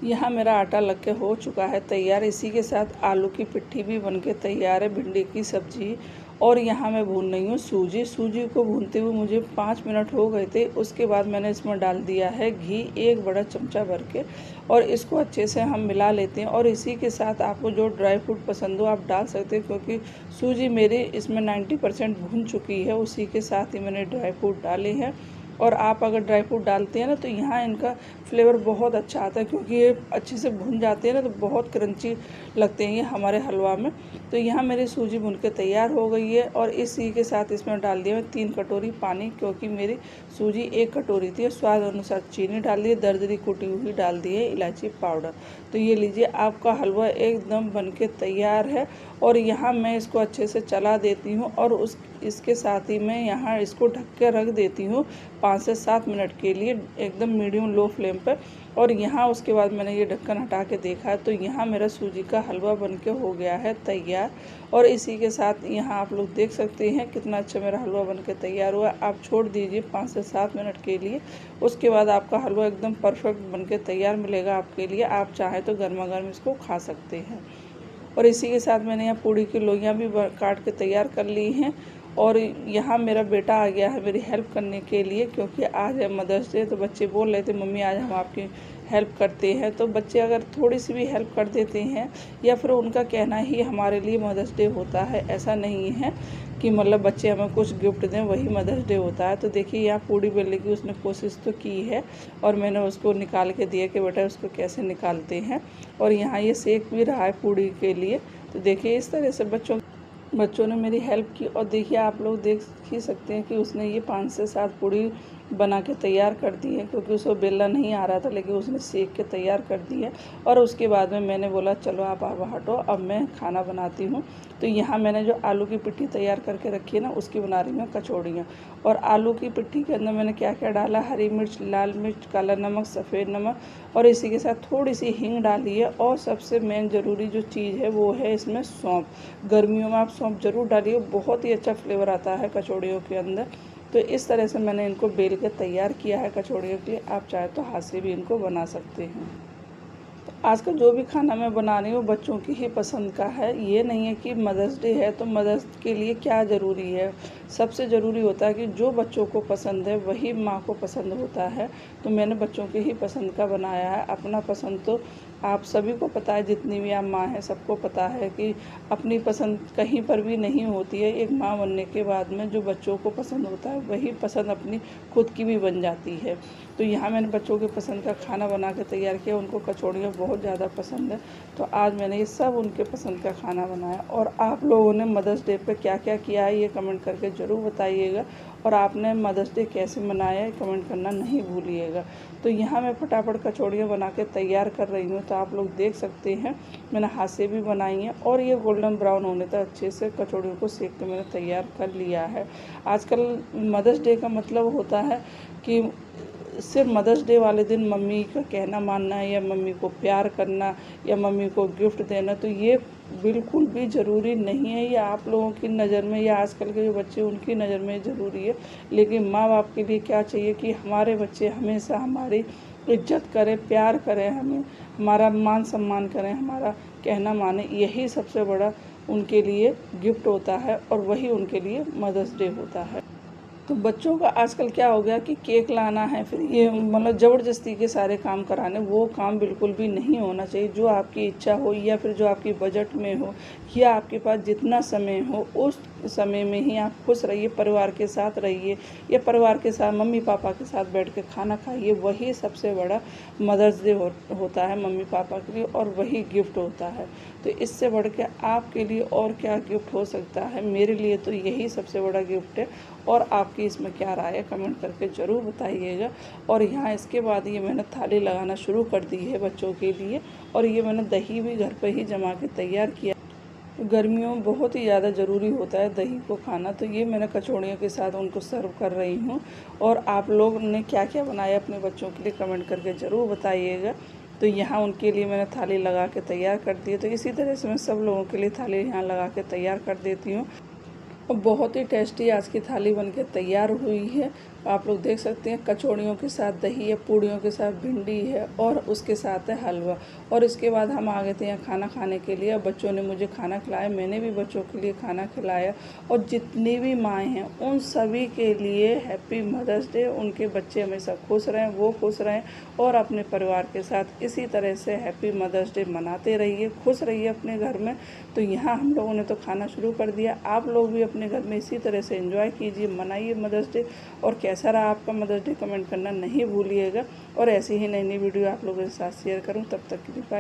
यहाँ मेरा आटा लग के हो चुका है तैयार। इसी के साथ आलू की पिट्ठी भी बन के तैयार है, भिंडी की सब्जी। और यहाँ मैं भून रही हूँ सूजी। सूजी को भूनते हुए मुझे 5 मिनट हो गए थे। उसके बाद मैंने इसमें डाल दिया है घी 1 बड़ा चमचा भर के, और इसको अच्छे से हम मिला लेते हैं। और इसी के साथ आपको जो ड्राई फ्रूट पसंद हो आप डाल सकते हैं, क्योंकि सूजी मेरी इसमें 90% भून चुकी है। उसी के साथ ही मैंने ड्राई फ्रूट डाले हैं। और आप अगर ड्राई फ्रूट डालते हैं ना तो यहाँ इनका फ्लेवर बहुत अच्छा आता है, क्योंकि ये अच्छे से भुन जाते हैं ना तो बहुत क्रंची लगते हैं ये हमारे हलवा में। तो यहाँ मेरी सूजी भुन के तैयार हो गई है। और इसी के साथ इसमें डाल दिया मैं 3 कटोरी पानी, क्योंकि मेरी सूजी 1 कटोरी थी। स्वाद अनुसार चीनी डाल दी, दरदरी कुटी हुई डाल दी है इलायची पाउडर। तो ये लीजिए आपका हलवा एकदम बन के तैयार है। और यहाँ मैं इसको अच्छे से चला देती हूँ, और इसके साथ ही मैं यहाँ इसको ढक के रख देती हूँ 5 से 7 मिनट के लिए, एकदम मीडियम लो फ्लेम पर। और यहाँ उसके बाद मैंने ये ढक्कन हटा के देखा है तो यहाँ मेरा सूजी का हलवा बनके हो गया है तैयार। और इसी के साथ यहाँ आप लोग देख सकते हैं कितना अच्छा मेरा हलवा बनके तैयार हुआ। आप छोड़ दीजिए 5 से 7 मिनट के लिए, उसके बाद आपका हलवा एकदम परफेक्ट बनके तैयार मिलेगा आपके लिए। आप चाहें तो गर्मा गर्म इसको खा सकते हैं। और इसी के साथ मैंने यहाँ पूड़ी की लोइयाँ भी काट के तैयार कर ली हैं। और यहाँ मेरा बेटा आ गया है मेरी हेल्प करने के लिए, क्योंकि आज है मदर्स डे। तो बच्चे बोल रहे थे मम्मी आज हम आपकी हेल्प करते हैं। तो बच्चे अगर थोड़ी सी भी हेल्प कर देते हैं, या फिर उनका कहना ही हमारे लिए मदर्स डे होता है, ऐसा नहीं है कि मतलब बच्चे हमें कुछ गिफ्ट दें वही मदर्स डे होता है। तो देखिए यहाँ पूड़ी बेलने की उसने कोशिश तो की है, और मैंने उसको निकाल के दिया कि बेटा उसको कैसे निकालते हैं। और यहाँ ये सेक भी रहा है पूड़ी के लिए। तो देखिए इस तरह से बच्चों ने मेरी हेल्प की। और देखिए आप लोग देख ही सकते हैं कि उसने ये 5 से 7 पूड़ी बना के तैयार कर दी है, क्योंकि उसको बेलना नहीं आ रहा था, लेकिन उसने सेक के तैयार कर दी है। और उसके बाद में मैंने बोला चलो आप हटो, अब मैं खाना बनाती हूँ। तो यहाँ मैंने जो आलू की पिट्ठी तैयार करके रखी है ना, उसकी बना रही हूँ कचौड़ियाँ। और आलू की पिट्ठी के अंदर मैंने क्या क्या डाला, हरी मिर्च, लाल मिर्च, काला नमक, सफ़ेद नमक, और इसी के साथ थोड़ी सी हींग डाली है। और सबसे मेन ज़रूरी जो चीज़ है वो है इसमें सौंफ। गर्मियों में आप सौंफ ज़रूर डालिए, बहुत ही अच्छा फ्लेवर आता है कचौड़ियों के अंदर। तो इस तरह से मैंने इनको बेल के तैयार किया है कचौड़ियों के लिए। आप चाहे तो हाथ से भी इनको बना सकते हैं। आज का जो भी खाना मैं बना रही हूँ बच्चों की ही पसंद का है। ये नहीं है कि मदर्स डे है तो मदर्स के लिए क्या ज़रूरी है। सबसे ज़रूरी होता है कि जो बच्चों को पसंद है वही माँ को पसंद होता है। तो मैंने बच्चों की ही पसंद का बनाया है। अपना पसंद तो आप सभी को पता है, जितनी भी आप माँ हैं सबको पता है कि अपनी पसंद कहीं पर भी नहीं होती है। एक माँ बनने के बाद में जो बच्चों को पसंद होता है वही पसंद अपनी खुद की भी बन जाती है। तो यहाँ मैंने बच्चों के पसंद का खाना बना के तैयार किया। उनको कचौड़ियाँ बहुत ज़्यादा पसंद है, तो आज मैंने ये सब उनके पसंद का खाना बनाया। और आप लोगों ने मदर्स डे पे क्या क्या किया है ये कमेंट करके ज़रूर बताइएगा। और आपने मदर्स डे कैसे मनाया है कमेंट करना नहीं भूलिएगा। तो यहाँ मैं फटाफट कचौड़ियाँ बना के तैयार कर रही हूँ। तो आप लोग देख सकते हैं मैंने हाथ से भी बनाई हैं, और ये गोल्डन ब्राउन होने तक अच्छे से कचौड़ियों को सेक के मैंने तैयार कर लिया है। आजकल मदर्स डे का मतलब होता है कि सिर्फ मदर्स डे वाले दिन मम्मी का कहना मानना है, या मम्मी को प्यार करना, या मम्मी को गिफ्ट देना। तो ये बिल्कुल भी ज़रूरी नहीं है। ये आप लोगों की नज़र में या आजकल के जो बच्चे उनकी नज़र में ज़रूरी है, लेकिन माँ बाप के लिए क्या चाहिए कि हमारे बच्चे हमेशा हमारी इज्जत करें, प्यार करें, हमें हमारा मान सम्मान करें, हमारा कहना माने। यही सबसे बड़ा उनके लिए गिफ्ट होता है, और वही उनके लिए मदर्स डे होता है। तो बच्चों का आजकल क्या हो गया कि केक लाना है, फिर ये मतलब ज़बरदस्ती के सारे काम कराने, वो काम बिल्कुल भी नहीं होना चाहिए। जो आपकी इच्छा हो या फिर जो आपकी बजट में हो, या आपके पास जितना समय हो उस समय में ही आप खुश रहिए, परिवार के साथ रहिए, या परिवार के साथ मम्मी पापा के साथ बैठ के खाना खाइए। वही सबसे बड़ा मदर्स डे होता है मम्मी पापा के लिए, और वही गिफ्ट होता है। तो इससे बढ़ के आपके लिए और क्या गिफ्ट हो सकता है। मेरे लिए तो यही सबसे बड़ा गिफ्ट है। और आपकी इसमें क्या राय है कमेंट करके ज़रूर बताइएगा। और यहाँ इसके बाद ये मैंने थाली लगाना शुरू कर दी है बच्चों के लिए। और ये मैंने दही भी घर पे ही जमा के तैयार किया। गर्मियों में बहुत ही ज़्यादा ज़रूरी होता है दही को खाना। तो ये मैंने कचौड़ियों के साथ उनको सर्व कर रही हूँ। और आप लोग ने क्या क्या बनाया अपने बच्चों के लिए कमेंट करके ज़रूर बताइएगा। तो यहाँ उनके लिए मैंने थाली लगा के तैयार कर दी है। तो इसी तरह से मैं सब लोगों के लिए थाली यहाँ लगा के तैयार कर देती हूँ। और बहुत ही टेस्टी आज की थाली बनके तैयार हुई है। आप लोग देख सकते हैं कचौड़ियों के साथ दही है, पूड़ियों के साथ भिंडी है और उसके साथ है हलवा। और इसके बाद हम आ गए थे यहाँ खाना खाने के लिए। बच्चों ने मुझे खाना खिलाया, मैंने भी बच्चों के लिए खाना खिलाया। और जितनी भी माएँ हैं उन सभी के लिए हैप्पी मदर्स डे। उनके बच्चे हमेशा खुश रहें, वो खुश रहें और अपने परिवार के साथ इसी तरह से हैप्पी मदर्स डे मनाते रहिए, खुश रहिए अपने घर में। तो यहाँ हम लोगों ने तो खाना शुरू कर दिया, आप लोग भी अपने घर में इसी तरह से एंजॉय कीजिए, मनाइए मदर्स डे। और कैसा रहा आपका मदर्स डे कमेंट करना नहीं भूलिएगा। और ऐसी ही नई नई वीडियो आप लोगों के साथ शेयर करूँ, तब तक के लिए बाय।